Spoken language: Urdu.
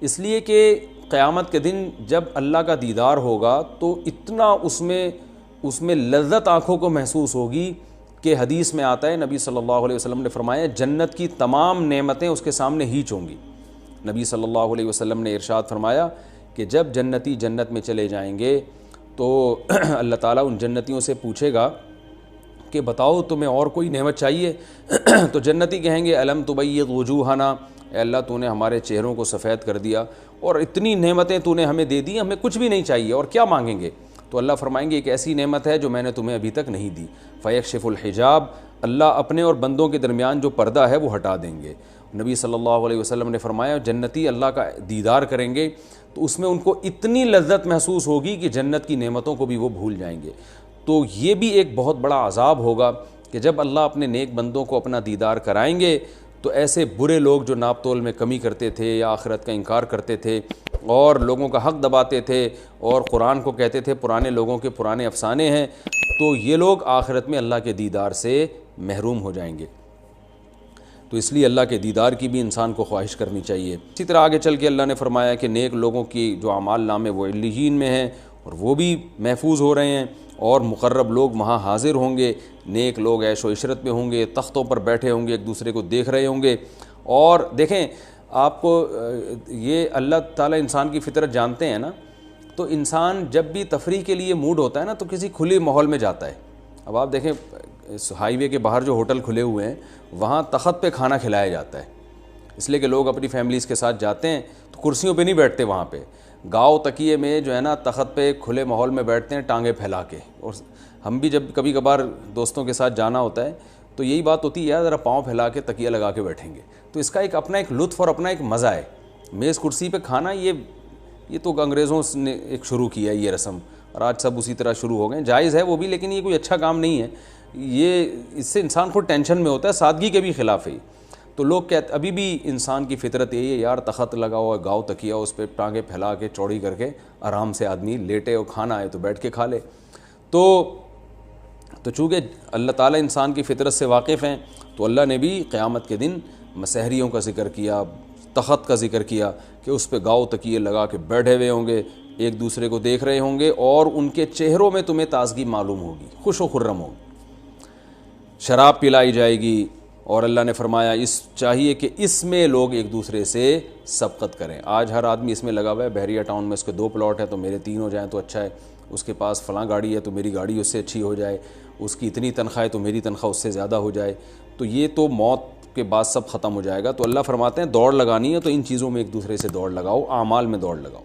اس لیے کہ قیامت کے دن جب اللہ کا دیدار ہوگا تو اتنا اس میں لذت آنکھوں کو محسوس ہوگی کہ حدیث میں آتا ہے، نبی صلی اللہ علیہ وسلم نے فرمایا جنت کی تمام نعمتیں اس کے سامنے ہیچ ہوں گی۔ نبی صلی اللہ علیہ وسلم نے ارشاد فرمایا کہ جب جنتی جنت میں چلے جائیں گے تو اللہ تعالیٰ ان جنتیوں سے پوچھے گا کہ بتاؤ تمہیں اور کوئی نعمت چاہیے؟ تو جنتی کہیں گے الم تبیض وجوہنا، اے اللہ تو نے ہمارے چہروں کو سفید کر دیا اور اتنی نعمتیں تو نے ہمیں دے دی، ہمیں کچھ بھی نہیں چاہیے، اور کیا مانگیں گے؟ تو اللہ فرمائیں گے ایک ایسی نعمت ہے جو میں نے تمہیں ابھی تک نہیں دی، فیکشف الحجاب، اللہ اپنے اور بندوں کے درمیان جو پردہ ہے وہ ہٹا دیں گے۔ نبی صلی اللہ علیہ وسلم نے فرمایا جنتی اللہ کا دیدار کریں گے تو اس میں ان کو اتنی لذت محسوس ہوگی کہ جنت کی نعمتوں کو بھی وہ بھول جائیں گے۔ تو یہ بھی ایک بہت بڑا عذاب ہوگا کہ جب اللہ اپنے نیک بندوں کو اپنا دیدار کرائیں گے تو ایسے برے لوگ جو ناپ تول میں کمی کرتے تھے یا آخرت کا انکار کرتے تھے اور لوگوں کا حق دباتے تھے اور قرآن کو کہتے تھے پرانے لوگوں کے پرانے افسانے ہیں، تو یہ لوگ آخرت میں اللہ کے دیدار سے محروم ہو جائیں گے۔ تو اس لیے اللہ کے دیدار کی بھی انسان کو خواہش کرنی چاہیے۔ اسی طرح آگے چل کے اللہ نے فرمایا کہ نیک لوگوں کی جو اعمال نامے وہ علیین میں ہیں اور وہ بھی محفوظ ہو رہے ہیں، اور مقرب لوگ وہاں حاضر ہوں گے، نیک لوگ عیش و عشرت میں ہوں گے، تختوں پر بیٹھے ہوں گے، ایک دوسرے کو دیکھ رہے ہوں گے۔ اور دیکھیں آپ کو یہ اللہ تعالیٰ انسان کی فطرت جانتے ہیں نا، تو انسان جب بھی تفریح کے لیے موڈ ہوتا ہے نا تو کسی کھلے ماحول میں جاتا ہے۔ اب آپ دیکھیں ہائی وے کے باہر جو ہوٹل کھلے ہوئے ہیں وہاں تخت پہ کھانا کھلایا جاتا ہے، اس لیے کہ لوگ اپنی فیملیز کے ساتھ جاتے ہیں تو کرسیوں پہ نہیں بیٹھتے، وہاں پہ گاؤ تکیے میں جو ہے نا تخت پہ کھلے ماحول میں بیٹھتے ہیں ٹانگیں پھیلا کے۔ اور ہم بھی جب کبھی کبھار دوستوں کے ساتھ جانا ہوتا ہے تو یہی بات ہوتی ہے یار ذرا پاؤں پھیلا کے تکیہ لگا کے بیٹھیں گے، تو اس کا ایک اپنا ایک لطف اور اپنا ایک مزہ ہے۔ میز کرسی پہ کھانا یہ تو انگریزوں نے ایک شروع کیا ہے یہ رسم، اور آج سب اسی طرح شروع ہو گئے۔ جائز ہے وہ بھی، لیکن یہ کوئی اچھا کام نہیں ہے، یہ اس سے انسان خود ٹینشن میں ہوتا ہے، سادگی کے بھی خلاف ہے۔ تو لوگ کہتے ابھی بھی انسان کی فطرت یہی ہے یار تخت لگا ہوا ہے، گاؤ تکیہ اس پہ ٹانگیں پھیلا کے چوڑی کر کے آرام سے آدمی لیٹے اور کھانا ہے تو بیٹھ کے کھا لے۔ تو چونکہ اللہ تعالیٰ انسان کی فطرت سے واقف ہیں تو اللہ نے بھی قیامت کے دن مسحریوں کا ذکر کیا، تخت کا ذکر کیا کہ اس پہ گاؤ تکیے لگا کے بیٹھے ہوئے ہوں گے، ایک دوسرے کو دیکھ رہے ہوں گے، اور ان کے چہروں میں تمہیں تازگی معلوم ہوگی، خوش و خرم ہوگی۔ شراب پلائی جائے گی، اور اللہ نے فرمایا اس چاہیے کہ اس میں لوگ ایک دوسرے سے سبقت کریں۔ آج ہر آدمی اس میں لگا ہوا ہے، بحریہ ٹاؤن میں اس کے 2 پلاٹ ہیں تو میرے 3 ہو جائیں تو اچھا ہے، اس کے پاس فلاں گاڑی ہے تو میری گاڑی اس سے اچھی ہو جائے، اس کی اتنی تنخواہ ہے تو میری تنخواہ اس سے زیادہ ہو جائے، تو یہ تو موت کے بعد سب ختم ہو جائے گا۔ تو اللہ فرماتے ہیں دوڑ لگانی ہے تو ان چیزوں میں ایک دوسرے سے دوڑ لگاؤ، اعمال میں دوڑ لگاؤ۔